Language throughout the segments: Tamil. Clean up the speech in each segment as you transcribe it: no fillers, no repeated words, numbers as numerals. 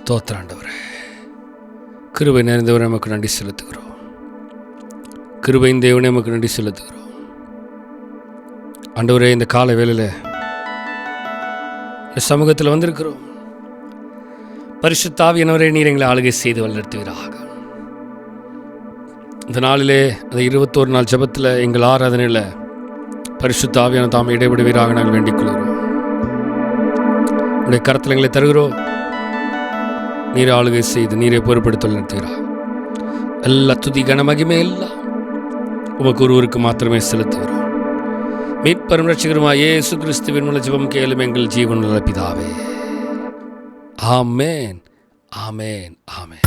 ஸ்தோத்திரம் ஆண்டவரே. கிருபை நிறைந்தவரை நமக்கு நன்றி செலுத்துகிறோம். கிருபையின் தேவனே நமக்கு நன்றி செலுத்துகிறோம். ஆண்டவரே, இந்த கால வேளையில் இந்த சமூகத்தில் வந்திருக்கிறோம். பரிசுத்த ஆவியானவரே, நீர் எங்களை ஆளுகை செய்து வழிநடத்துவீராக. இந்த நாளிலே அந்த 21 நாள் ஜெபத்தில் எங்கள் ஆராதனையில் பரிசுத்த ஆவியான தாம் இடைவிடுவீராக நாங்கள் வேண்டிக் கொள்கிறோம். உடைய கருத்தில் எங்களை தருகிறோம். நீரை ஆளுகை செய்து நீரை பொறுப்படுத்த நடத்துகிறார். எல்லா துதி கன மகிமை எல்லாம் உமக்கு ஒருவருக்கு மாத்திரமே செலுத்துகிறோம். மீட்பரும் ரட்சகருமாய் இயேசு கிறிஸ்துவின் மூலம் ஜெபம் கேளும் எங்கள் ஜீவனுள்ள பிதாவே. ஆமென், ஆமென், ஆமென்.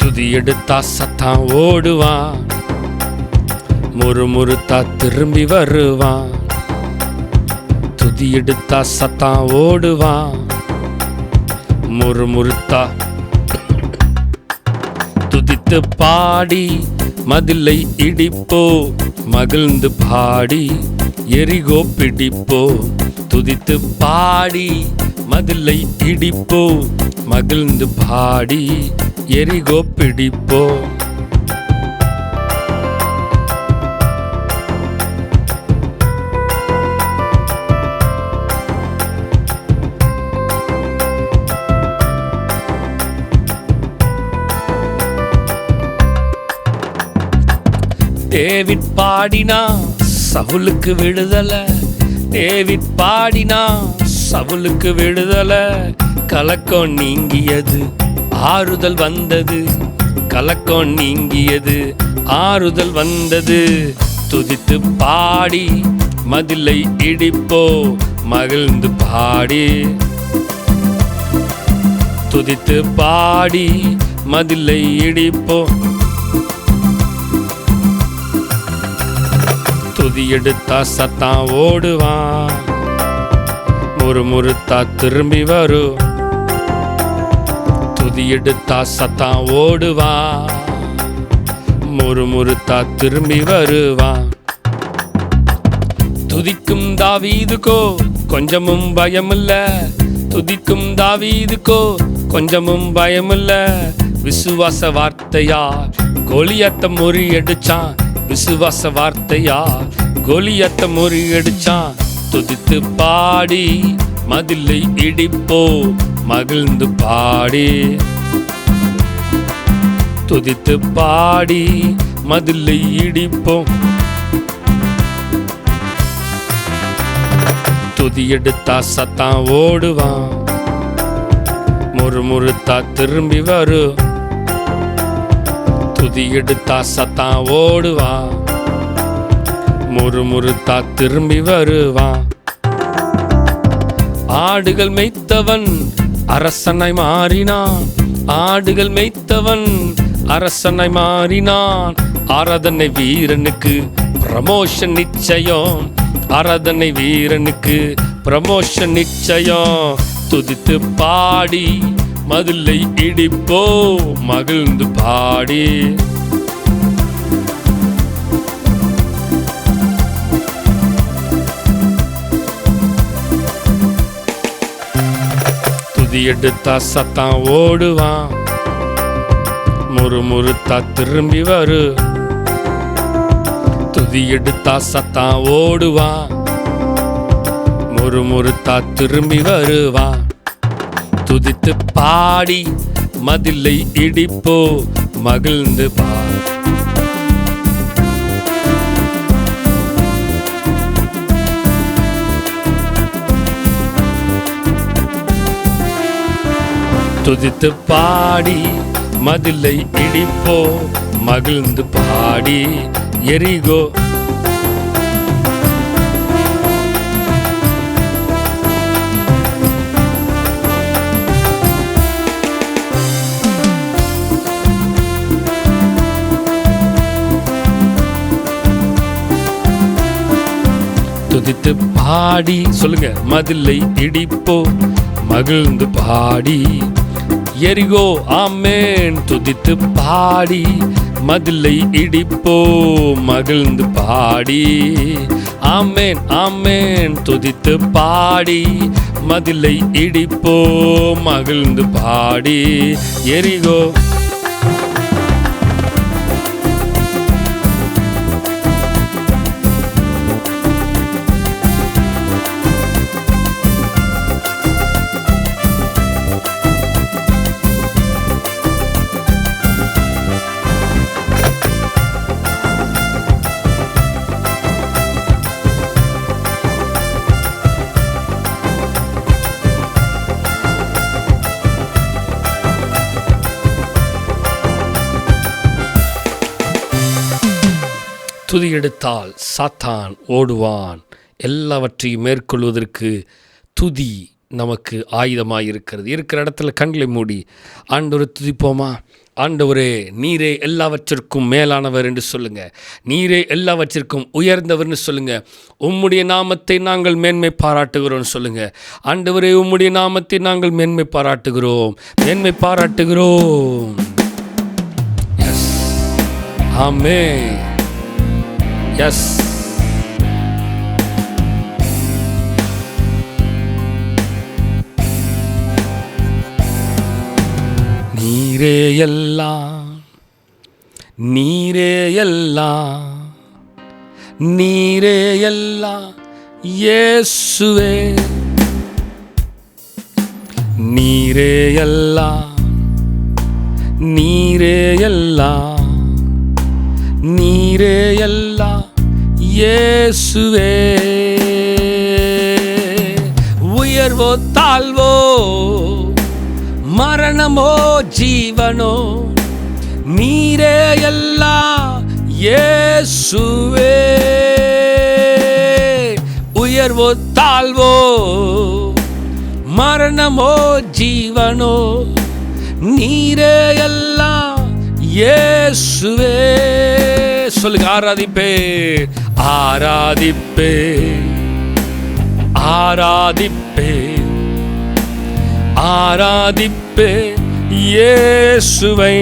துதி எடுத்தா சத்தான் ஓடுவான், முறுமுறுத்தா திரும்பி வருவான். துதி எடுத்தா சத்தான் ஓடுவான், முறுமுறுத்தா. துதித்து பாடி மதிலை இடிப்போ, மகிழ்ந்து பாடி எரிகோ பிடிப்போ. துதித்து பாடி மதிலை இடிப்போ, மகிழ்ந்து பாடி எரிகோ பிடிப்போ. டேவிட் பாடினா சவுலுக்கு விடுதலை, டேவிட் பாடினா சவுலுக்கு விடுதலை. கலக்கம் நீங்கியது, ஆறுதல் வந்தது. கலக்கம் நீங்கியது, ஆறுதல் வந்தது. துதித்து பாடி மதிலை இடிப்போ, மகிழ்ந்து பாடி. துதித்து பாடி மதிலை இடிப்போ. துதி எடுத்தா சத்தான் ஓடுவான், முறுமுறுத்தா திரும்பி வரும். துதி எடுத்தா சத்தான் ஓடுவான், முறுமுறுத்தா திரும்பி வருவான். துதிக்கும் தாவீதுக்கோ கொஞ்சமும் பயமில்ல, துதிக்கும் தாவீதுக்கோ கொஞ்சமும் பயமில்ல. விசுவாச வார்த்தையா கோலியத்தை முறியடிச்சான், விசுவாச வார்த்தையா கோலியத்தை முறியடிச்சான். துதித்து பாடி மதிலை இடிப்போ, மகிழ்ந்து பாடி. துதித்து பாடி மதிலை இடிப்போம். துதி எடுத்தா சத்தான் ஓடுவான், முறுமுறுத்தா திரும்பி வரும். துதி எடுத்தா சத்தான் ஓடுவான், முறுமுறுத்தா திரும்பி வருவான். ஆடுகள் மேய்த்தவன் அரசனாய் மாறினான், ஆடுகள் மேய்த்தவன் அரசனாய் மாறினான். ஆராதனை வீரனுக்கு ப்ரமோஷன் நிச்சயம், ஆராதனை வீரனுக்கு ப்ரமோஷன் நிச்சயம். துதித்து பாடி மதிலை இடிப்போ, மகிழ்ந்து பாடி. துதி எடுத்தா சத்தான் ஓடுவான், முறுமுறுத்தா திரும்பி வரு. துதி எடுத்தா சத்தான் ஓடுவான், முறுமுறுத்தா திரும்பி வருவான். துதித்து பாடி மதிலை இடிப்போ, மகிழ்ந்து பாடி. துதித்து பாடி மதிலை இடிப்போ, மகிழ்ந்து பாடி எரிகோ. துதித்து பாடி சொல்லுங்க, மதிலை இடிப்போ மகிழ்ந்து பாடி. எரிகோ ஆமேன், துதித்து பாடி மதிலை இடிப்போ மகிழ்ந்து பாடி. ஆமேன் ஆமேன், துதித்து பாடி மதிலை இடிப்போ மகிழ்ந்து பாடி. எரிகோ துதி எடுத்தால் சாத்தான் ஓடுவான். எல்லாவற்றையும் மேற்கொள்வதற்கு துதி நமக்கு ஆயுதமாக இருக்கிறது. இருக்கிற இடத்துல கண்களை மூடி ஆண்டவரை துதிப்போமா? ஆண்டவரே, நீரே எல்லாவற்றிற்கும் மேலானவர் என்று சொல்லுங்க. நீரே எல்லாவற்றிற்கும் உயர்ந்தவர்னு சொல்லுங்க. உம்முடைய நாமத்தை நாங்கள் மேன்மை பாராட்டுகிறோம் சொல்லுங்க. ஆண்டவரே, உம்முடைய நாமத்தை நாங்கள் மேன்மை பாராட்டுகிறோம், மேன்மை பாராட்டுகிறோம். எஸ், ஆமென். எஸ், நீரே எல்லாம், நீரே எல்லாம், நீரே எல்லாம் இயேசுவே. நீரே எல்லாம், நீரே எல்லாம், நீரே எல்லாம் இயேசுவே. உயர்வோ தாழ்வோ, மரணமோ ஜீவனோ, நீரே எல்லாம் இயேசுவே. உயர்வோ தாழ்வோ, மரணமோ ஜீவனோ, நீரே எல்லாம் இயேசுவே. சொல்லுங்க, ஆராதிப்பே ஆராதிப்பே ஆராதிப்பே ஆராதிப்பே இயேசுவை.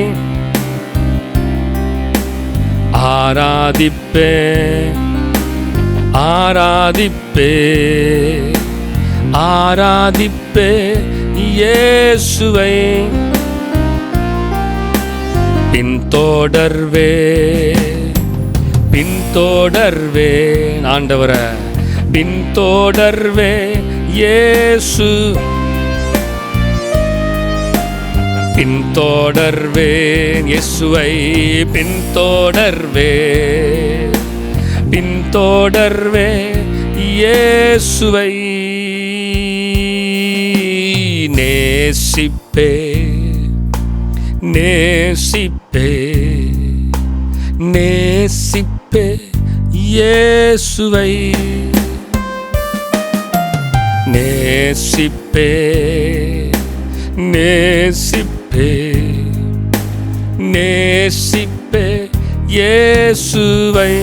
ஆராதிப்பே ஆராதிப்பே ஆராதிப்பே இயேசுவை. பின்தொடர்வே பின்தொடர்வே ஆண்டவரை, பின்தொடர்வே இயேசு. பின்தொடர்வேன் இயேசுவை, பின்தொடர்வே பின்தொடர்வே இயேசுவை. நேசிப்பே நேசிப்பே நேசிப்பே இயேசுவை. நேசிப்பே நேசிப்பே நேசிப்பே இயேசுவை.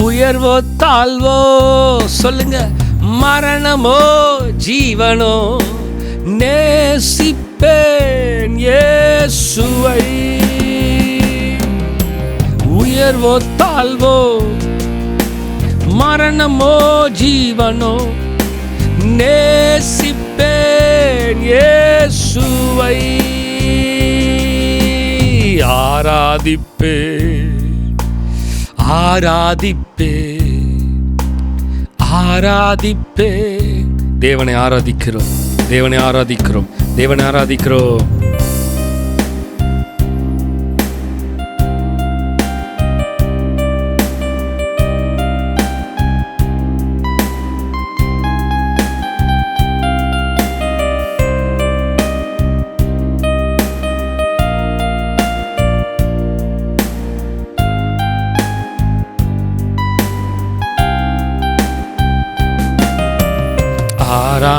உயர்வோ தாழ்வோ சொல்லுங்க, மரணமோ ஜீவனோ, நேசிப்பேன் இயேசுவை. உயர்வோ தாழ்வோ, மரணமோ ஜீவனோ, நேசிப்பேன் இயேசுவை. ஆராதிப்பே ஆராதிப்பே ஆராதிப்பே. தேவனை ஆராதிக்கிறோம், தேவனை ஆராதிக்கிறோம், தேவனை ஆராதிக்கிறோம்.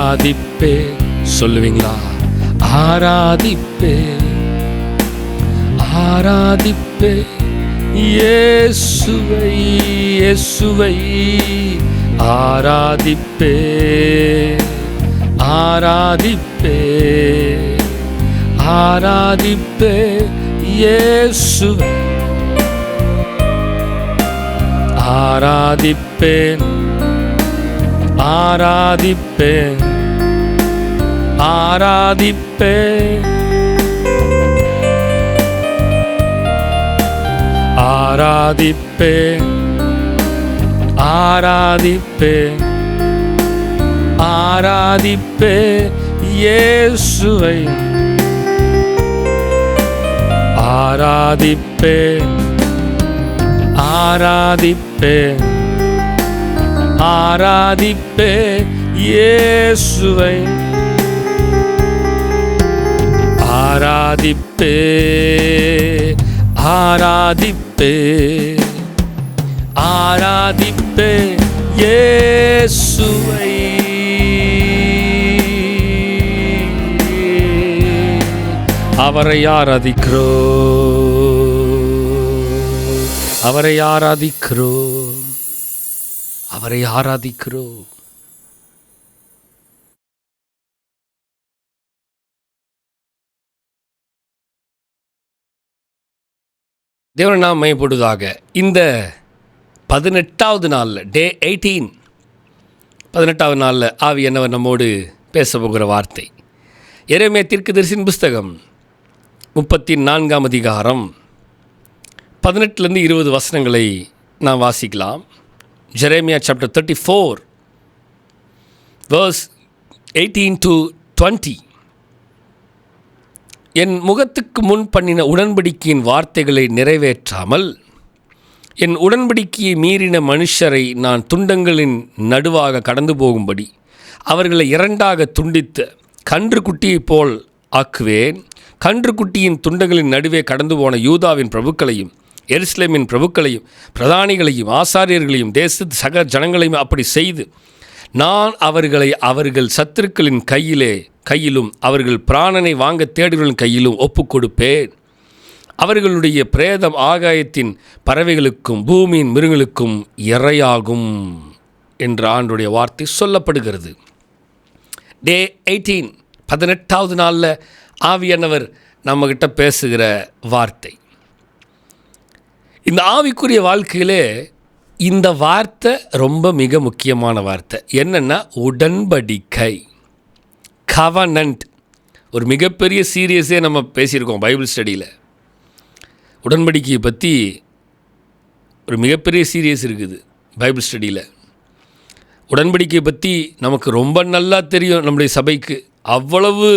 ஆராதிப்பே. சொல்லுவீங்களா? ஆராதிப்பே, ஆராதிப்பே இயேசுவை, இயேசுவை ஆராதிப்பே, ஆராதிப்பே, ஆராதிப்பே இயேசுவை. ஆராதிப்பேன், ஆராதிப்பேன், ஆராதிப்பேன், ஆராதிப்பேன், ஆராதிப்பேன், ஆராதிப்பேன் இயேசுவை. ஆராதிப்பேன், ஆராதிப்பேன், ஆராதிப்பேன் இயேசுவை. ஆராதிப்பே, ஆராதிப்பே, ஆராதிப்பே இயேசுவை. அவரை ஆராதிக்கிறோம், அவரை ஆராதிக்கிறோம், அவரை ஆராதிக்கிறோம். தேவன் நாம் மையப்படுவதாக. இந்த 18வது நாளில், டே 18, 18வது நாளில் ஆவியானவர் நம்மோடு பேச போகிற வார்த்தை எரேமியா தீர்க்கதரிசியின் புஸ்தகம் 34ஆம் அதிகாரம் 18லேருந்து 20 வசனங்களை நாம் வாசிக்கலாம். Jeremiah chapter 34 verse 18 to 20. என் முகத்துக்கு முன் பண்ணின உடன்படிக்கையின் வார்த்தைகளை நிறைவேற்றாமல் என் உடன்படிக்கையை மீறின மனுஷரை நான் துண்டங்களின் நடுவாக கடந்து போகும்படி அவர்களை இரண்டாக துண்டித்து கன்று குட்டியைப் போல் ஆக்குவேன். கன்று குட்டியின் துண்டங்களின் நடுவே கடந்து போன யூதாவின் பிரபுக்களையும் எருசலேமின் பிரபுக்களையும் பிரதானிகளையும் ஆசாரியர்களையும் தேசத்து சக ஜனங்களையும் அப்படி செய்து நான் அவர்களை அவர்கள் சத்துருக்களின் கையிலும் அவர்கள் பிராணனை வாங்க தேடுகளின் கையிலும் ஒப்புக் கொடுப்பேன். அவர்களுடைய பிரேதம் ஆகாயத்தின் பறவைகளுக்கும் பூமியின் மிருகங்களுக்கும் இரையாகும் என்ற ஆண்டுடைய வார்த்தை சொல்லப்படுகிறது. டே 18, 18வது நாளில் ஆவியானவர் நம்மகிட்ட பேசுகிற வார்த்தை. இந்த ஆவிக்குரிய வாழ்க்கையிலே இந்த வார்த்தை ரொம்ப மிக முக்கியமான வார்த்தை. என்னென்னா உடன்படிக்கை, கவனன்ட். ஒரு மிகப்பெரிய சீரியஸே நம்ம பேசியிருக்கோம் பைபிள் ஸ்டடியில். உடன்படிக்கையை பற்றி ஒரு மிகப்பெரிய சீரியஸ் இருக்குது பைபிள் ஸ்டடியில். உடன்படிக்கையை பற்றி நமக்கு ரொம்ப நல்லா தெரியும். நம்முடைய சபைக்கு அவ்வளவு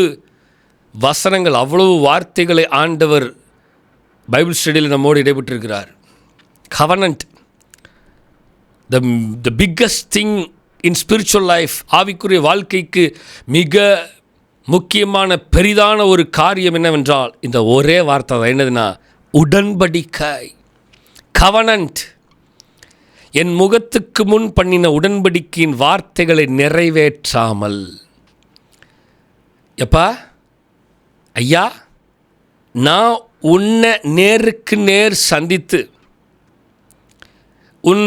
வசனங்கள், அவ்வளவு வார்த்தைகளை ஆண்டவர் பைபிள் ஸ்டடியில் நம்மோடு இடைபெற்றிருக்கிறார். Covenant, the biggest thing in spiritual life. ஆவிக்குரிய வாழ்க்கைக்கு மிக முக்கியமான பெரிதான ஒரு காரியம் என்னவென்றால் இந்த ஒரே வார்த்தை தான். என்னதுன்னா உடன்படிக்கை, கவனன்ட். என் முகத்துக்கு முன் பண்ணின உடன்படிக்கையின் வார்த்தைகளை நிறைவேற்றாமல். எப்பா ஐயா, நான் உன்னை நேருக்கு நேர் சந்தித்து உன்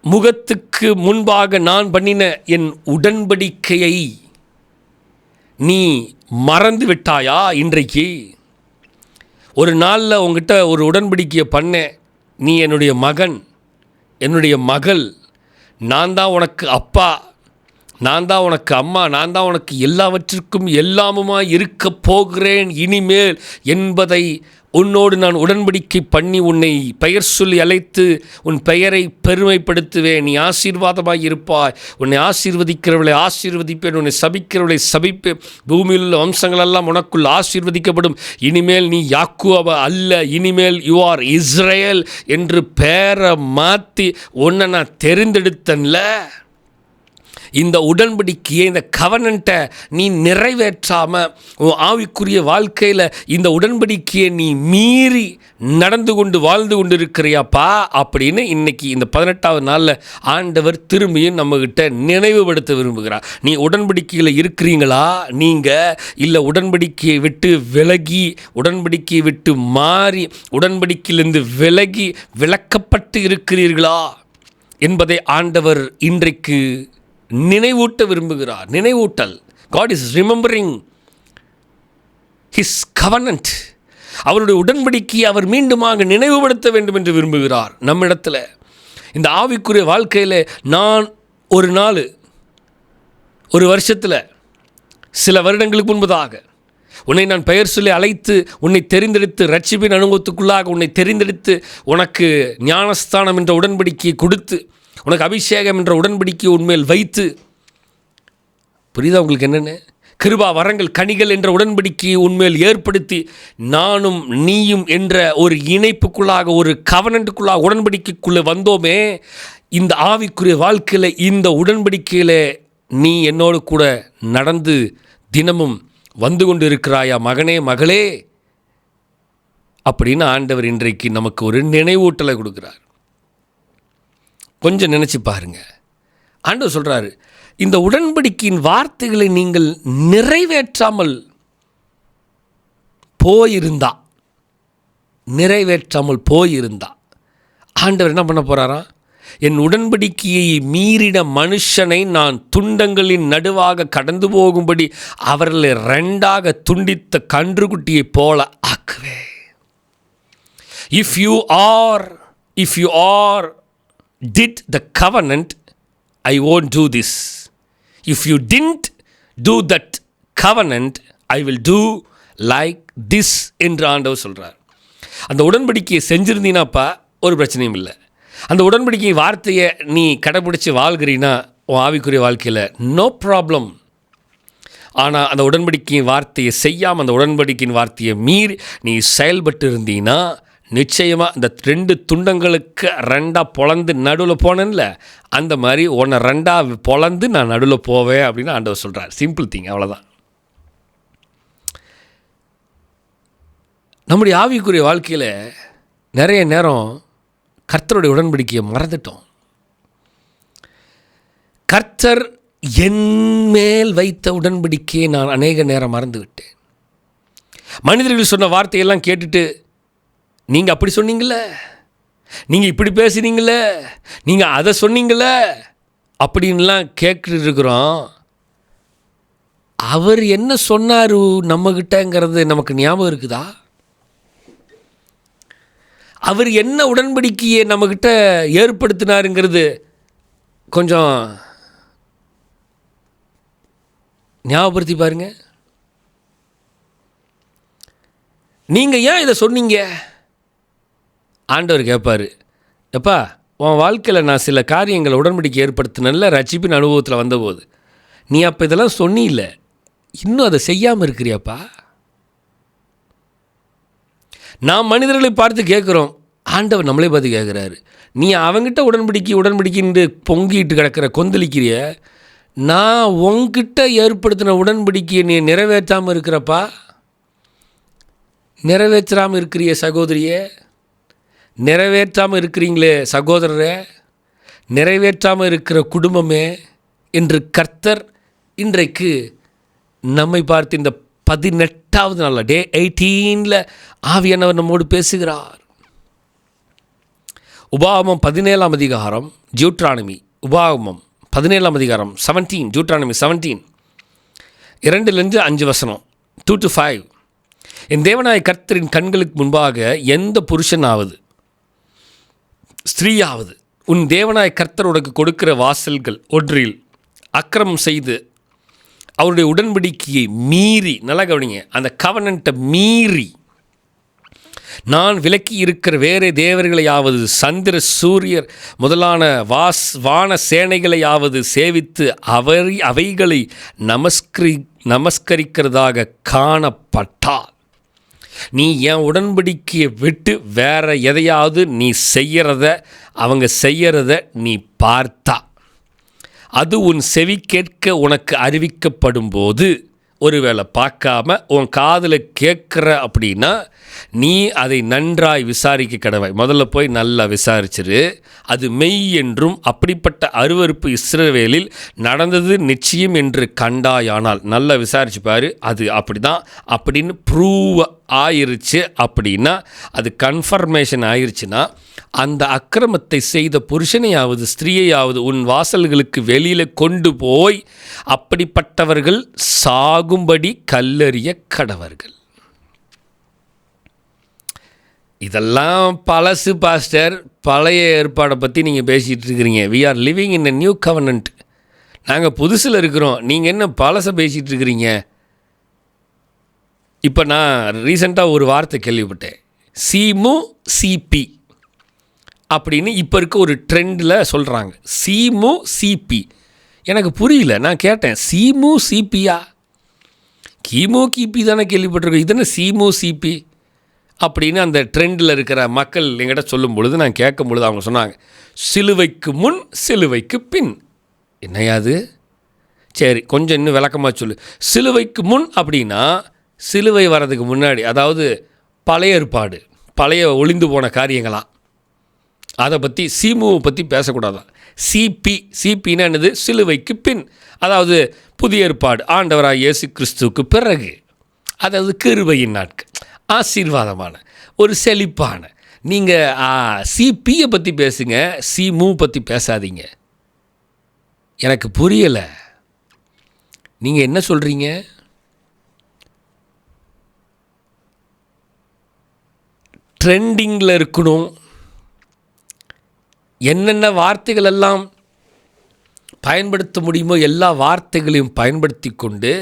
முகத்துக்கு முன்பாக நான் பண்ணின என் உடன்படிக்கையை நீ மறந்து விட்டாயா? இன்றைக்கு ஒரு நாளில் உங்ககிட்ட ஒரு உடன்படிக்கையை பண்ணேன். நீ என்னுடைய மகன், என்னுடைய மகள், நான் தான் உனக்கு அப்பா, நான் தான் உனக்கு அம்மா, நான் தான் உனக்கு எல்லாவற்றிற்கும் எல்லாமுமா இருக்க போகிறேன் இனிமேல் என்பதை உன்னோடு நான் உடன்படிக்கை பண்ணி உன்னை பெயர் சொல்லி அழைத்து உன் பெயரை பெருமைப்படுத்துவேன். நீ ஆசீர்வாதமாக இருப்பாய். உன்னை ஆசீர்வதிக்கிறவளை ஆசீர்வதிப்பேன், உன்னை சபிக்கிறவளை சபிப்பேன். பூமியில் உள்ள வம்சங்களெல்லாம் உனக்குள் ஆசீர்வதிக்கப்படும். இனிமேல் நீ யாக்கோபு அல்ல, இனிமேல் யூ ஆர் இஸ்ரேல் என்று பெயரை மாற்றி உன்னை நான் தெரிந்தெடுத்தன்ல. இந்த உடன்படிக்கையை, இந்த கவனன்ட்டை நீ நிறைவேற்றாமல் உன் ஆவிக்குரிய வாழ்க்கையில் இந்த உடன்படிக்கையை நீ மீறி நடந்து கொண்டு வாழ்ந்து கொண்டு இருக்கிறியாப்பா அப்படின்னு இன்னைக்கு இந்த 18வது நாளில் ஆண்டவர் திரும்பியும் நம்மகிட்ட நினைவுபடுத்த விரும்புகிறார். நீ உடன்படிக்கையில் இருக்கிறீங்களா நீங்கள்? இல்லை உடன்படிக்கையை விட்டு விலகி, உடன்படிக்கையை விட்டு மாறி, உடன்படிக்கையிலிருந்து விலகி விலக்கப்பட்டு இருக்கிறீர்களா என்பதை ஆண்டவர் இன்றைக்கு நினைவூட்ட விரும்புகிறார். நினைவூட்டல். God is remembering his covenant. அவருடைய உடன்படிக்கையை அவர் மீண்டுமாக நினைவுபடுத்த வேண்டும் என்று விரும்புகிறார் நம்மிடத்தில். இந்த ஆவிக்குரிய வாழ்க்கையில் நான் ஒரு நாள், ஒரு வருஷத்தில், சில வருடங்களுக்கு முன்பதாக உன்னை நான் பெயர் சொல்லி அழைத்து உன்னை தெரிந்தெடுத்து ரட்சிப்பின் அனுபவத்துக்குள்ளாக உன்னை தெரிந்தெடுத்து உனக்கு ஞானஸ்தானம் என்ற உடன்படிக்கையை கொடுத்து உனக்கு அபிஷேகம் என்ற உடன்படிக்கையை உன்மேல் வைத்து, புரியுதா உங்களுக்கு என்னென்ன? கிருபா வரங்கள் கனிகள் என்ற உடன்படிக்கையை உன்மேல் ஏற்படுத்தி நானும் நீயும் என்ற ஒரு இணைப்புக்குள்ளாக, ஒரு கவனன்ட்டுக்குள்ளாக, உடன்படிக்கைக்குள்ளே வந்தோமே. இந்த ஆவிக்குரிய வாழ்க்கையில் இந்த உடன்படிக்கையில் நீ என்னோடு கூட நடந்து தினமும் வந்து கொண்டு இருக்கிறாயா மகனே மகளே அப்படின்னு ஆண்டவர் இன்றைக்கு நமக்கு ஒரு நினைவூட்டலை கொடுக்குறார். கொஞ்சம் நினச்சி பாருங்க. ஆண்டவர் சொல்கிறாரு, இந்த உடன்படிக்கையின் வார்த்தைகளை நீங்கள் நிறைவேற்றாமல் போயிருந்தா ஆண்டவர் என்ன பண்ண போகிறாராம்? என் உடன்படிக்கையை மீறின மனுஷனை நான் துண்டங்களின் நடுவாக கடந்து போகும்படி அவர்களை 2ஆக துண்டித்த கன்றுக்குட்டியைப் போல ஆக்குவே. If you are did the covenant, I won't do this. If you didn't do that covenant, I will do like this என்று ஆண்டவர் சொல்கிறார். அந்த உடன்படிக்கையை செஞ்சிருந்தீனாப்பா ஒரு பிரச்சனையும் இல்லை. அந்த உடன்படிக்கை வார்த்தையை நீ கடைப்பிடிச்சி வாழ்கிறீன்னா உன் ஆவிக்குரிய வாழ்க்கையில் நோ ப்ராப்ளம். ஆனால் அந்த உடன்படிக்கையின் வார்த்தையை செய்யாமல், அந்த உடன்படிக்கையின் வார்த்தையை மீறி நீ செயல்பட்டு இருந்தீன்னா நிச்சயமாக இந்த 2 துண்டங்களுக்கு 2ஆக பொளந்து நடுவில் போனேன்ல, அந்த மாதிரி உன்னை 2ஆக பொளந்து நான் நடுவில் போவேன் அப்படின்னு ஆண்டவர் சொல்கிறார். சிம்பிள் திங், அவ்வளோதான். நம்முடைய ஆவிக்குரிய வாழ்க்கையில் நிறைய நேரம் கர்த்தருடைய உடன்படிக்கையை மறந்துட்டோம். கர்த்தர் என்மேல் வைத்த உடன்படிக்கையை நான் அநேக நேரம் மறந்து விட்டேன். மனிதர்கள் சொன்ன வார்த்தையெல்லாம் கேட்டுட்டு, நீங்கள் அப்படி சொன்னீங்களே, நீங்கள் இப்படி பேசுனீங்களே, நீங்கள் அதை சொன்னீங்களே அப்படின்லாம் கேட்டுட்டு இருக்கிறோம். அவர் என்ன சொன்னார் நம்மகிட்டங்கிறது நமக்கு ஞாபகம் இருக்குதா? அவர் என்ன உடன்படிக்கையை நம்மக்கிட்ட ஏற்படுத்தினாருங்கிறது கொஞ்சம் ஞாபகப்படுத்தி பாருங்க. நீங்கள் ஏன் இதை சொன்னீங்க? ஆண்டவர் கேட்பார், எப்பா உன் வாழ்க்கையில் நான் சில காரியங்களை உடன்படிக்கை ஏற்படுத்தினல ரட்சிப்பின் அனுபவத்தில் வந்தபோது, நீ அப்போ இதெல்லாம் சொன்னில்ல, இன்னும் அதை செய்யாமல் இருக்கிறியாப்பா? நாம் மனிதர்களை பார்த்து கேட்குறோம், ஆண்டவர் நம்மளே பார்த்து கேட்குறாரு. நீ அவங்ககிட்ட உடன்படிக்கைன்னு பொங்கிட்டு கிடக்கிற கொந்தளிக்கிறிய, நான் உங்ககிட்ட ஏற்படுத்தின உடன்படிக்கையை நீ நிறைவேற்றாமல் இருக்கிறப்பா, நிறைவேற்றாமல் இருக்கிறிய சகோதரியே, நிறைவேற்றாமல் இருக்கிறீங்களே சகோதரரே, நிறைவேற்றாமல் இருக்கிற குடும்பமே என்று கர்த்தர் இன்றைக்கு நம்மை பார்த்து இந்த 18வது நாளில் டே 18 ஆவியானவர் நம்மோடு பேசுகிறார். உபாகமம் 17ஆம் அதிகாரம், ஜூட்ரானமி உபாகமம் 17ஆம் அதிகாரம் 17, ஜூட்ரானமி 17 2-5 வசனம் 2-5. என் தேவனாய கர்த்தரின் கண்களுக்கு முன்பாக எந்த புருஷனாவது ஸ்திரீயாவது உன் தேவனாய கர்த்தர் உனக்கு கொடுக்கிற வாசல்கள் ஒன்றில் அக்கிரமம் செய்து அவருடைய உடன்படிக்கையை மீறி, நல்லா கவனிங்க, அந்த கவனன்ட்டை மீறி நான் விலக்கி இருக்கிற வேறு தேவர்களையாவது சந்திர சூரியர் முதலான வான சேனைகளையாவது சேவித்து அவைகளை நமஸ்கரிக்கிறதாக காணப்பட்டால், நீ என் உடன்படிக்கையை விட்டு வேற எதையாவது நீ அவங்க செய்கிறத நீ பார்த்தா, அது உன் செவி கேட்க உனக்கு அறிவிக்கப்படும் போது ஒருவேளை பார்க்காம உன் காதில் கேட்குற அப்படின்னா நீ அதை நன்றாய் விசாரிக்க கடவாய். முதல்ல போய் நல்லா விசாரிச்சிரு, அது மெய் என்றும் அப்படிப்பட்ட அருவருப்பு இஸ்ரவேலில் நடந்தது நிச்சயம் என்று கண்டாயானால், நல்லா விசாரிச்சு பாரு, அது அப்படி தான் அப்படின்னு ப்ரூவ் ஆயிருச்சு அப்படின்னா, அது கன்ஃபர்மேஷன் ஆயிருச்சுன்னா, அந்த அக்கிரமத்தை செய்த புருஷனையாவது ஸ்திரீயையாவது உன் வாசல்களுக்கு வெளியில் கொண்டு போய் அப்படிப்பட்டவர்கள் சாகும்படி கல்லெறிய கடவர்கள். இதெல்லாம் பழசு பாஸ்டர், பழைய ஏற்பாடை பற்றி நீங்கள் பேசிகிட்டு இருக்கிறீங்க. We are living in a new covenant. நாங்கள் புதுசில் இருக்கிறோம், நீங்கள் என்ன பழசை பேசிகிட்டு இருக்கிறீங்க? இப்போ நான் ரீசெண்டாக ஒரு வார்த்தை கேள்விப்பட்டேன், சிமு சிபி அப்படின்னு இப்போ இருக்க ஒரு ட்ரெண்டில் சொல்கிறாங்க. சிமு சிபி எனக்கு புரியல. நான் கேட்டேன், சிமு சிபியா? கிமு கிபி தானே கேள்விப்பட்டிருக்கோம், இது என்ன சிமு சிபி அப்படின்னு அந்த ட்ரெண்டில் இருக்கிற மக்கள் என்கிட்ட சொல்லும் பொழுது, நான் கேட்கும் பொழுது அவங்க சொன்னாங்க, சிலுவைக்கு முன் சிலுவைக்கு பின். என்னையாது? சரி, கொஞ்சம் இன்னும் விளக்கமாக சொல்லு. சிலுவைக்கு முன் அப்படின்னா சிலுவை வர்றதுக்கு முன்னாடி, அதாவது பழைய ஏற்பாடு, பழைய ஒளிந்து போன காரியங்களாம், அதை பற்றி சிமுவை பற்றி பேசக்கூடாதான். சிபின்னா என்னது? சிலுவைக்கு பின், அதாவது புதிய ஏற்பாடு, ஆண்டவராக இயேசு கிறிஸ்துவுக்கு பிறகு, அதாவது கிருபையின் நாட்கள், ஆசீர்வாதமான ஒரு செழிப்பான. நீங்கள் சிபியை பற்றி பேசுங்க, சிமு பற்றி பேசாதீங்க. எனக்கு புரியலை, நீங்கள் என்ன சொல்கிறீங்க? ட்ரெண்டிங்கில் இருக்கணும், என்னென்ன வார்த்தைகள் எல்லாம் பயன்படுத்த முடியுமோ எல்லா வார்த்தைகளையும் பயன்படுத்தி கொண்டு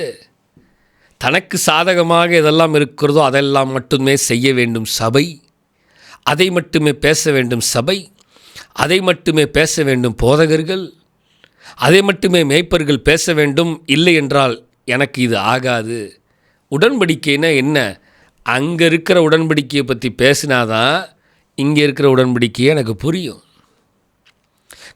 தனக்கு சாதகமாக எதெல்லாம் இருக்கிறதோ அதெல்லாம் மட்டுமே செய்ய வேண்டும் சபை, அதை மட்டுமே பேச வேண்டும் சபை, அதை மட்டுமே பேச வேண்டும் போதகர்கள், அதை மட்டுமே மேய்ப்பர்கள் பேச வேண்டும். இல்லை என்றால் எனக்கு இது ஆகாது. உடன்படிக்கைன்னா என்ன? அங்கே இருக்கிற உடன்படிக்கையை பற்றி பேசினாதான் இங்கே இருக்கிற உடன்படிக்கையை எனக்கு புரியும்.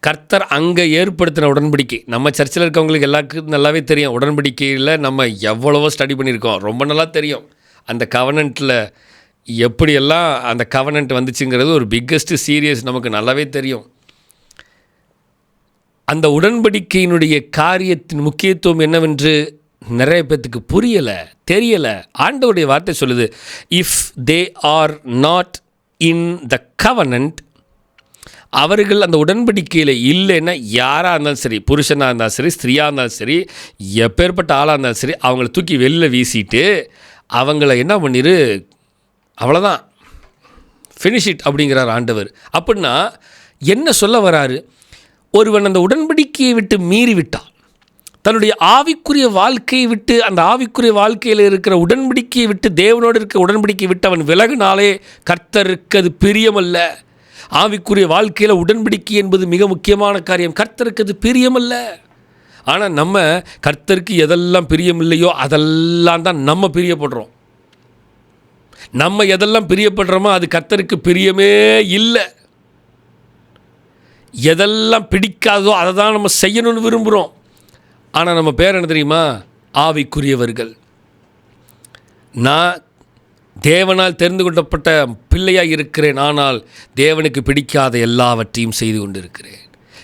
கர்த்தர் அங்கே ஏற்படுத்தின உடன்படிக்கை நம்ம சர்ச்சில் இருக்கவங்களுக்கு எல்லாருக்கும் நல்லாவே தெரியும். உடன்படிக்கையில் நம்ம எவ்வளவோ ஸ்டடி பண்ணியிருக்கோம், ரொம்ப நல்லா தெரியும். அந்த கவனன்ட்டில் எப்படியெல்லாம் அந்த கவனன்ட் வந்துச்சுங்கிறது ஒரு பிக்கஸ்ட் சீரியஸ் நமக்கு நல்லாவே தெரியும். அந்த உடன்படிக்கையினுடைய காரியத்தின் முக்கியத்துவம் என்னவென்று நிறைய பேத்துக்கு புரியலை, தெரியலை. ஆண்டவருடைய வார்த்தை சொல்லுது, if they are not in the covenant, அவர்கள் அந்த உடன்படிக்கையில் இல்லைன்னா யாராக இருந்தாலும் சரி, புருஷனாக இருந்தாலும் சரி, ஸ்திரீயாக இருந்தாலும் சரி, எப்பேற்பட்ட ஆளாக இருந்தாலும் சரி, அவங்கள தூக்கி வெளியில் வீசிட்டு அவங்கள என்ன பண்ணிரு, அவ்வளோதான், ஃபினிஷ் இட் அப்படிங்கிறார் ஆண்டவர். அப்படின்னா என்ன சொல்ல வராரு? ஒருவன் அந்த உடன்படிக்கையை விட்டு மீறி விட்டான், தன்னுடைய ஆவிக்குரிய வாழ்க்கையை விட்டு, அந்த ஆவிக்குரிய வாழ்க்கையில் இருக்கிற உடன்படிக்கையை விட்டு, தேவனோடு இருக்கிற உடன்படிக்கையை விட்டு அவன் விலகினாலே கர்த்தருக்கு அது பிரியமல்ல. ஆவிக்குரிய வாழ்க்கையில் உடன்படிக்கை என்பது மிக முக்கியமான காரியம், கர்த்தருக்கு அது பிரியமல்ல. ஆனால் நம்ம கர்த்தருக்கு எதெல்லாம் பிரியமில்லையோ அதெல்லாம் தான் நம்ம பிரியப்படுறோம். நம்ம எதெல்லாம் பிரியப்படுறோமோ அது கர்த்தருக்கு பிரியமே இல்லை. எதெல்லாம் பிடிக்காதோ அதை தான் நம்ம செய்யணும்னு விரும்புகிறோம். ஆனால் நம்ம பேர் என்ன தெரியுமா? ஆவிக்குரியவர்கள். நான் தேவனால் தெரிந்து கொள்ளப்பட்ட பிள்ளையாக இருக்கிறேன், ஆனால் தேவனுக்கு பிடிக்காத எல்லாவற்றையும் செய்து கொண்டிருக்கிறேன்.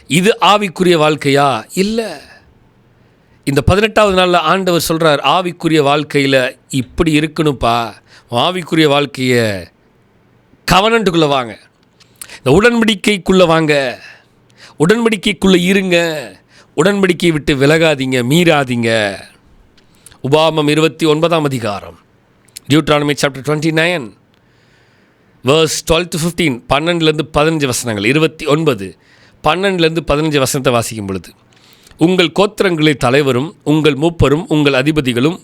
இது ஆவிக்குரிய வாழ்க்கையா? இல்லை. இந்த 18வது நாளில் ஆண்டவர் சொல்கிறார், ஆவிக்குரிய வாழ்க்கையில் இப்படி இருக்கணும்ப்பா. ஆவிக்குரிய வாழ்க்கையை கவனன்ட்டுக்குள்ளே வாங்க, இந்த உடன்படிக்கைக்குள்ளே வாங்க, உடன்படிக்கைக்குள்ளே இருங்க, உடன்படிக்கையை விட்டு விலகாதீங்க, மீறாதீங்க. உபாகமம் 29ஆம் அதிகாரம், டியூட்ரானமி சாப்டர் 29 verse 12 to 15, 12-15 வசனங்கள், 29 12-15 வசனத்தை வாசிக்கும் பொழுது, உங்கள் கோத்திரங்களில் தலைவரும் உங்கள் மூப்பரும் உங்கள் அதிபதிகளும்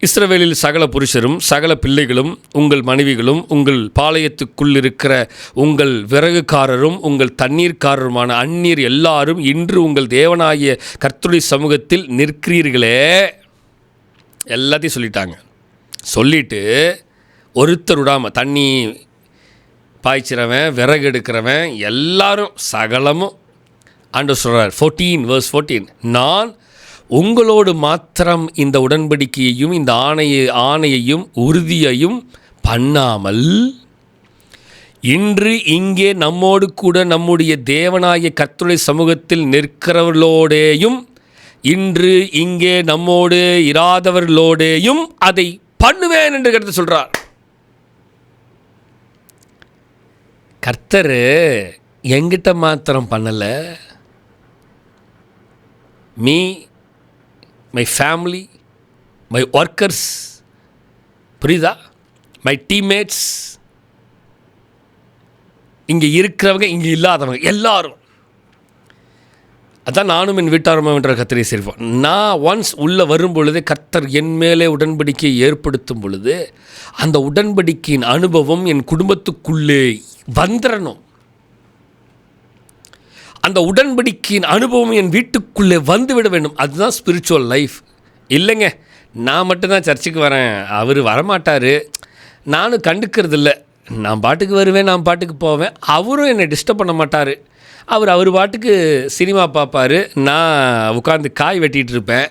இஸ்ரவேலில் சகல புருஷரும் சகல பிள்ளைகளும் உங்கள் மனைவிகளும் உங்கள் பாளையத்துக்குள் இருக்கிற உங்கள் விறகுக்காரரும் உங்கள் தண்ணீர்க்காரருமான அந்நியர் எல்லாரும் இன்று உங்கள் தேவனாகிய கர்த்தருடைய சமூகத்தில் நிற்கிறீர்களே. எல்லாத்தையும் சொல்லிட்டாங்க. சொல்லிட்டு ஒருத்தர் விடாமல், தண்ணி பாய்ச்சிறவன், விறகு எடுக்கிறவன், எல்லாரும் சகலமும் ஆண்டவர் சொல்கிறார் 14 நான் உங்களோடு மாத்திரம் இந்த உடன்படிக்கையையும் இந்த ஆணையையும் உறுதியையும் பண்ணாமல் இன்று இங்கே நம்மோடு கூட நம்முடைய தேவனாகிய கர்த்தருடைய சமூகத்தில் நிற்கிறவர்களோடேயும் இன்று இங்கே நம்மோடு இராதவர்களோடேயும் அதை பண்ணுவேன் என்று கருத்து சொல்கிறார். கர்த்தர் எங்கிட்ட மாத்திரம் பண்ணலை, me, my family, my workers, புரியுதா, மை டீம்மேட்ஸ், இங்கே இருக்கிறவங்க இங்கே இல்லாதவங்க எல்லாரும், அதான் நானும் என் வீட்டாரமா என்ற கர்த்தரை சேர்ப்போம். நான் ஒன்ஸ் உள்ளே வரும் பொழுது கர்த்தர் என் மேலே உடன்படிக்கையை ஏற்படுத்தும் பொழுது அந்த உடன்படிக்கையின் அனுபவம் என் குடும்பத்துக்குள்ளே வந்துடணும். அந்த உடன்படிக்கையின் அனுபவம் என் வீட்டுக்குள்ளே வந்துவிட வேண்டும். அதுதான் ஸ்பிரிச்சுவல் லைஃப். இல்லைங்க, நான் மட்டும்தான் சர்ச்சுக்கு வரேன், அவர் வரமாட்டார், நானும் கண்டுக்கிறது இல்லை, நான் பாட்டுக்கு வருவேன், நான் பாட்டுக்கு போவேன், அவரும் என்னை டிஸ்டர்ப் பண்ண மாட்டார், அவர் பாட்டுக்கு சினிமா பார்ப்பார், நான் உட்காந்து காய் வெட்டிகிட்டு இருப்பேன்.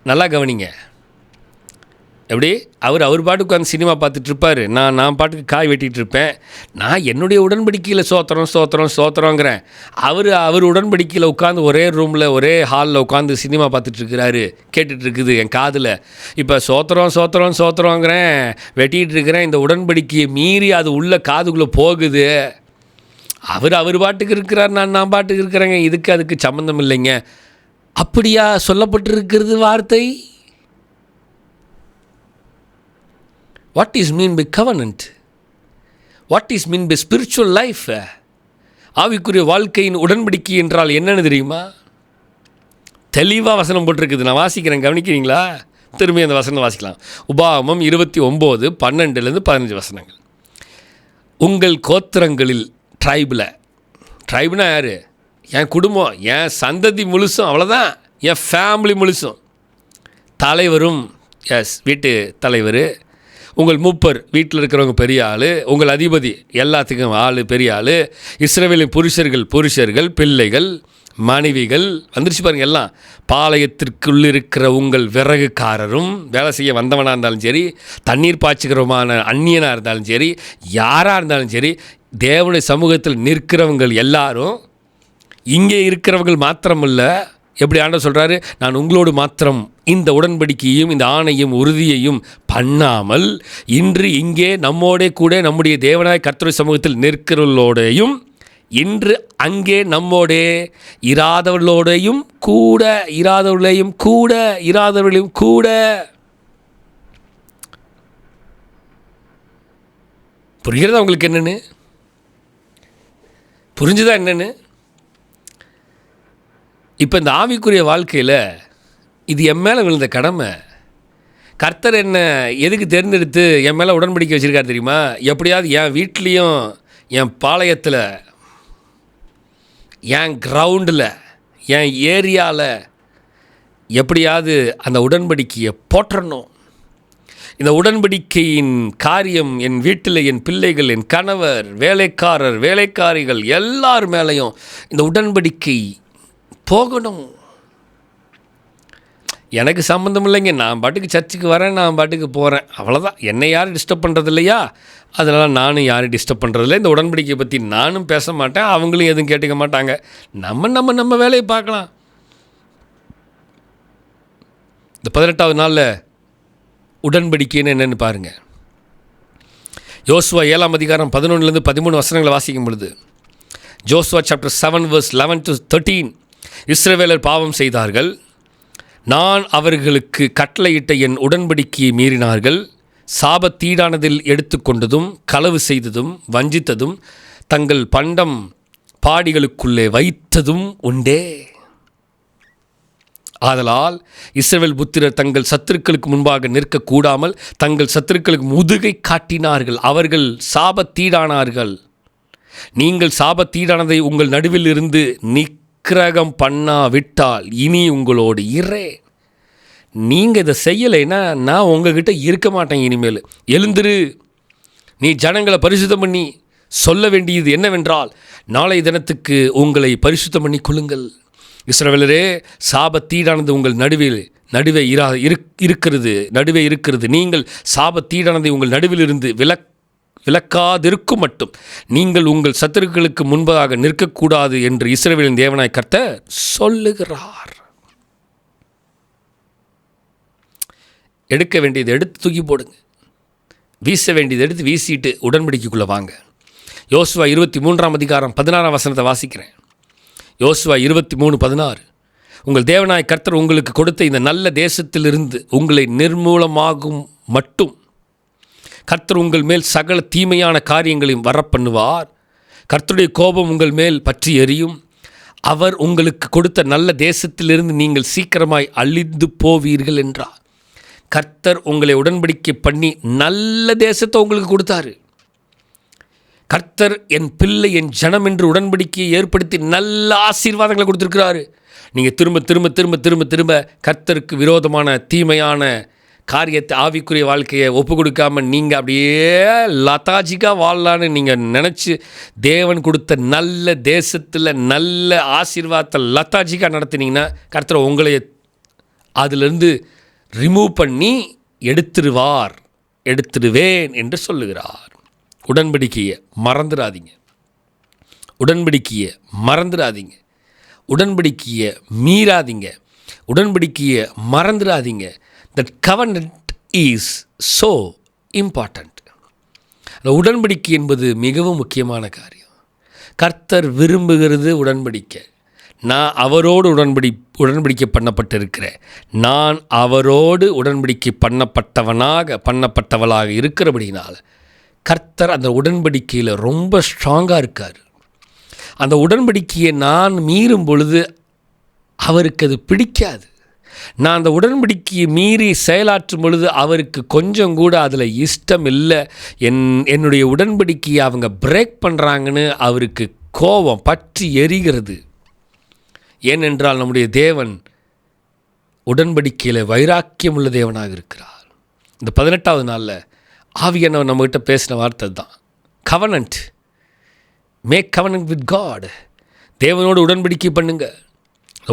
நல்லா கவனிங்க, எப்படி அவர் பாட்டுக்கு உட்காந்து சினிமா பார்த்துட்ருப்பார், நான் பாட்டுக்கு காய் வெட்டிகிட்டு இருப்பேன். நான் என்னுடைய உடன்படிக்கையில் சோத்திரங்கிறேன். அவர் உடன்படிக்கையில் உட்காந்து ஒரே ரூமில் ஒரே ஹாலில் உட்காந்து சினிமா பார்த்துட்ருக்கிறாரு, கேட்டுட்ருக்குது என் காதில். இப்போ சோத்திரங்கிறேன், வெட்டிகிட்டு இருக்கிறேன். இந்த உடன்படிக்கையை மீறி அது உள்ள காதுக்குள்ளே போகுது. அவர் பாட்டுக்கு இருக்கிறார், நான் பாட்டுக்கு இருக்கிறேங்க, அதுக்கு சம்மந்தம் இல்லைங்க. அப்படியா சொல்லப்பட்டிருக்கிறது வார்த்தை? What is mean by covenant? What is mean by spiritual life? ஆவிக்குரிய வாழ்க்கையின் உடன்படிக்கை என்றால் என்னன்னு தெரியுமா? தெளிவாக வசனம் போட்டிருக்குது, நான் வாசிக்கிறேன், கவனிக்கிறீங்களா? திரும்பி அந்த வசனம் வாசிக்கலாம். உபாகமம் 29:12-15 வசனங்கள். உங்கள் கோத்திரங்களில் ட்ரைப்னா யார்? என் குடும்பம், என் சந்ததி முழுசும், அவ்வளோதான், என் ஃபேமிலி முழுசும். தலைவரும் வீட்டு தலைவர், உங்கள் மூப்பர், வீட்டில் இருக்கிறவங்க பெரிய ஆள், உங்கள் அதிபதி, எல்லாத்துக்கும் ஆள் பெரிய ஆள், இஸ்ரவேலின் புருஷர்கள், பிள்ளைகள், மனைவிகள், வந்துருச்சு பாருங்கள் எல்லாம். பாளையத்திற்குள் இருக்கிற உங்கள் விறகுக்காரரும், வேலை செய்ய வந்தவனாக இருந்தாலும் சரி, தண்ணீர் பாய்ச்சிக்கிறவமான அந்நியனாக இருந்தாலும் சரி, யாராக இருந்தாலும் சரி, தேவனுடைய சமூகத்தில் நிற்கிறவங்கள் எல்லாரும், இங்கே இருக்கிறவர்கள் மாத்திரமல்ல. எப்படி ஆண்டவர் சொல்கிறாரு, நான் உங்களோடு மாத்திரம் இந்த உடன்படிக்கையையும் இந்த ஆணையும் உறுதியையும் பண்ணாமல் இன்று இங்கே நம்மோடே கூட நம்முடைய தேவனாய் கர்த்தருடைய சமூகத்தில் நிற்கிறவர்களோடையும் இன்று அங்கே நம்மோடே இராதவர்களையும் கூட. புரிகிறதா உங்களுக்கு என்னன்னு? புரிஞ்சுதா என்னன்னு? இப்போ இந்த ஆவிக்குரிய வாழ்க்கையில் இது என் மேலே விழுந்த கடமை. கர்த்தர் என்ன எதுக்கு தேர்ந்தெடுத்து என் மேலே உடன்படிக்கை வச்சுருக்காரு தெரியுமா? எப்படியாவது என் வீட்லேயும், என் பாளையத்தில், என் கிரவுண்டில், என் ஏரியாவில் எப்படியாவது அந்த உடன்படிக்கையை போற்றணும். இந்த உடன்படிக்கையின் காரியம் என் வீட்டில், என் பிள்ளைகள், என் கணவர், வேலைக்காரிகள் எல்லார் மேலேயும் இந்த உடன்படிக்கை போகணும். எனக்கு சம்மந்தம் இல்லைங்க, நான் பாட்டுக்கு சர்ச்சுக்கு வரேன், நான் பாட்டுக்கு போகிறேன், அவ்வளோதான். என்னை யாரும் டிஸ்டர்ப் பண்ணுறது இல்லையா? அதனால் நானும் யாரும் டிஸ்டர்ப் பண்ணுறதில்ல. இந்த உடன்படிக்கையை பற்றி நானும் பேச மாட்டேன், அவங்களும் எதுவும் கேட்டுக்க மாட்டாங்க. நம்ம வேலையை பார்க்கலாம். இந்த 18வது நாளில் உடன்படிக்கைன்னு என்னென்னு பாருங்கள். யோசுவா 7:11-13 வசனங்களை வாசிக்கும் பொழுது, ஜோசுவா சாப்டர் 7:11-13, இஸ்ரவேலர் பாவம் செய்தார்கள், நான் அவர்களுக்கு கட்டளையிட்ட என் உடன்படிக்கையை மீறினார்கள், சாபத்தீடானதில் எடுத்துக்கொண்டதும் களவு செய்ததும் வஞ்சித்ததும் தங்கள் பண்டம் பாடிகளுக்குள்ளே வைத்ததும் உண்டே. ஆதலால் இஸ்ரவேல் புத்திரர் தங்கள் சத்துருக்களுக்கு முன்பாக நிற்கக்கூடாமல் தங்கள் சத்துருக்களுக்கு முதுகை காட்டினார்கள், அவர்கள் சாபத்தீடானார்கள். நீங்கள் சாபத்தீடானதை உங்கள் நடுவில் இருந்து நிக்கிரகம் பண்ணாவிட்டால் இனி உங்களோடு இரேன். நீங்கள் இதை செய்யலைன்னா நான் உங்ககிட்ட இருக்க மாட்டேன் இனிமேல். எழுந்திரு, நீ ஜனங்களை பரிசுத்தம் பண்ணி சொல்ல வேண்டியது என்னவென்றால், நாளை தினத்துக்கு உங்களை பரிசுத்தம் பண்ணி கொள்ளுங்கள். இஸ்ரவேலரே, சாபத்தீடானது உங்கள் நடுவே இருக்கிறது. நீங்கள் சாபத்தீடானதை உங்கள் நடுவில் இருந்து விலக்காதிருக்கும் மட்டும் நீங்கள் உங்கள் சத்துருக்களுக்கு முன்பதாக நிற்கக்கூடாது என்று இஸ்ரவேலின் தேவனாய் கர்த்தர் சொல்லுகிறார். எடுக்க வேண்டியது எடுத்து தூக்கி போடுங்க. வீச வேண்டியது எடுத்து வீசிட்டு உடன்படிக்கைக்குள்ளே வாங்க. யோசுவா 23:16 வாசிக்கிறேன். யோசுவா 23:16. உங்கள் தேவனாய் கர்த்தர் உங்களுக்கு கொடுத்த இந்த நல்ல தேசத்திலிருந்து உங்களை நிர்மூலமாகும் மட்டும் கர்த்தர் உங்கள் மேல் சகல தீமையான காரியங்களையும் வரப்பண்ணுவார். கர்த்தருடைய கோபம் உங்கள் மேல் பற்றி எரியும். அவர் உங்களுக்கு கொடுத்த நல்ல தேசத்திலிருந்து நீங்கள் சீக்கிரமாய் அழிந்து போவீர்கள் என்றார். கர்த்தர் உங்களை உடன்படிக்கை பண்ணி நல்ல தேசத்தை உங்களுக்கு கொடுத்தாரு. கர்த்தர் என் பிள்ளை என் ஜனம் என்று உடன்படிக்கையை ஏற்படுத்தி நல்ல ஆசீர்வாதங்களை கொடுத்துருக்கிறாரு. நீங்கள் திரும்ப திரும்ப திரும்ப திரும்ப திரும்ப கர்த்தருக்கு விரோதமான தீமையான காரியத்தை, ஆவிக்குரிய வாழ்க்கையை ஒப்பு கொடுக்காமல் நீங்கள் அப்படியே லதாஜிக்காக வாழலான்னு நீங்கள் நினச்சி தேவன் கொடுத்த நல்ல தேசத்தில் நல்ல ஆசீர்வாதத்தை லதாஜிக்காக நடத்தினீங்கன்னா கர்த்தர் உங்களை அதிலிருந்து ரிமூவ் பண்ணி எடுத்துடுவேன் என்று சொல்லுகிறார். உடன்படிக்கையை மறந்துடாதீங்க. உடன்படிக்கையை மீறாதீங்க. உடன்படிக்கையை மறந்துடாதீங்க. That covenant is so important. அந்த உடன்படிக்கை என்பது மிகவும் முக்கியமான காரியம். கர்த்தர் விரும்புகிறது உடன்படிக்கை. நான் அவரோடு உடன்படிக்கை பண்ணப்பட்டிருக்கிறேன். நான் அவரோடு உடன்படிக்கை பண்ணப்பட்டவளாக இருக்கிறபடினால் கர்த்தர் அந்த உடன்படிக்கையில் ரொம்ப ஸ்ட்ராங்காக இருக்கார். அந்த உடன்படிக்கையை நான் மீறும் பொழுது அவருக்கு அது பிடிக்காது. நான் அந்த உடன்படிக்கையை மீறி செயலாற்றும் பொழுது அவருக்கு கொஞ்சம் கூட அதில் இஷ்டம் இல்லை. என்னுடைய உடன்படிக்கையை அவங்க பிரேக் பண்ணுறாங்கன்னு அவருக்கு கோபம் பற்றி எரிகிறது. ஏனென்றால் நம்முடைய தேவன் உடன்படிக்கையில் வைராக்கியம் உள்ள தேவனாக இருக்கிறார். இந்த 18வது நாளில் ஆவியானவர் நம்மகிட்ட பேசின வார்த்தை தான் covenant. Make covenant with God. தேவனோடு உடன்படிக்கை பண்ணுங்க.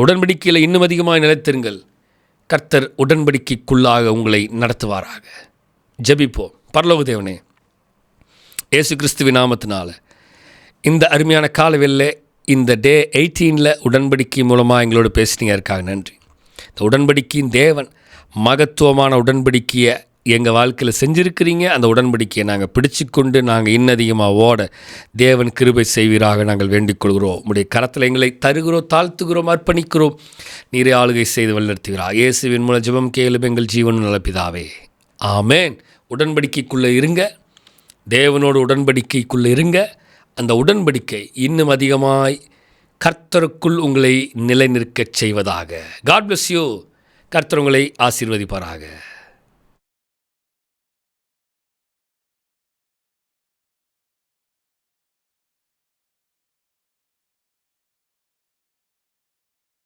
உடன்படிக்கையில் இன்னும் அதிகமாக நிலைத்திருங்கள். கர்த்தர் உடன்படிக்கைக்குள்ளாக உங்களை நடத்துவாராக. ஜெபிப்போம். பரலோக தேவனே, இயேசு கிறிஸ்துவின் நாமத்தினால இந்த அருமையான காலவெளியில் இந்த டே 18 உடன்படிக்கை மூலமாக எங்களோடு பேசினீங்க. இருக்காங்க நன்றி. இந்த உடன்படிக்கையின் தேவன் மகத்துவமான உடன்படிக்கையை எங்கள் வாழ்க்கையில் செஞ்சுருக்கிறீங்க. அந்த உடன்படிக்கையை நாங்கள் பிடிச்சிக்கொண்டு நாங்கள் இன்னும் அதிகமாக ஓட தேவன் கிருபை செய்வீராக நாங்கள் வேண்டிக் கொள்கிறோம். உங்களுடைய கரத்தில் எங்களை தருகிறோம், தாழ்த்துகிறோம், அர்ப்பணிக்கிறோம். நீரே ஆளுகை செய்து வழிநடத்துகிறார். இயேசுவின் மூலம் ஜெபம் கேளும் எங்கள் ஜீவன் நல்ல பிதாவே, ஆமேன். உடன்படிக்கைக்குள்ளே இருங்க. தேவனோடு உடன்படிக்கைக்குள்ளே இருங்க. அந்த உடன்படிக்கை இன்னும் அதிகமாய் கர்த்தருக்குள் உங்களை நிலைநிற்கச் செய்வதாக. God bless you. கர்த்தர் உங்களை ஆசீர்வதிப்பாராக.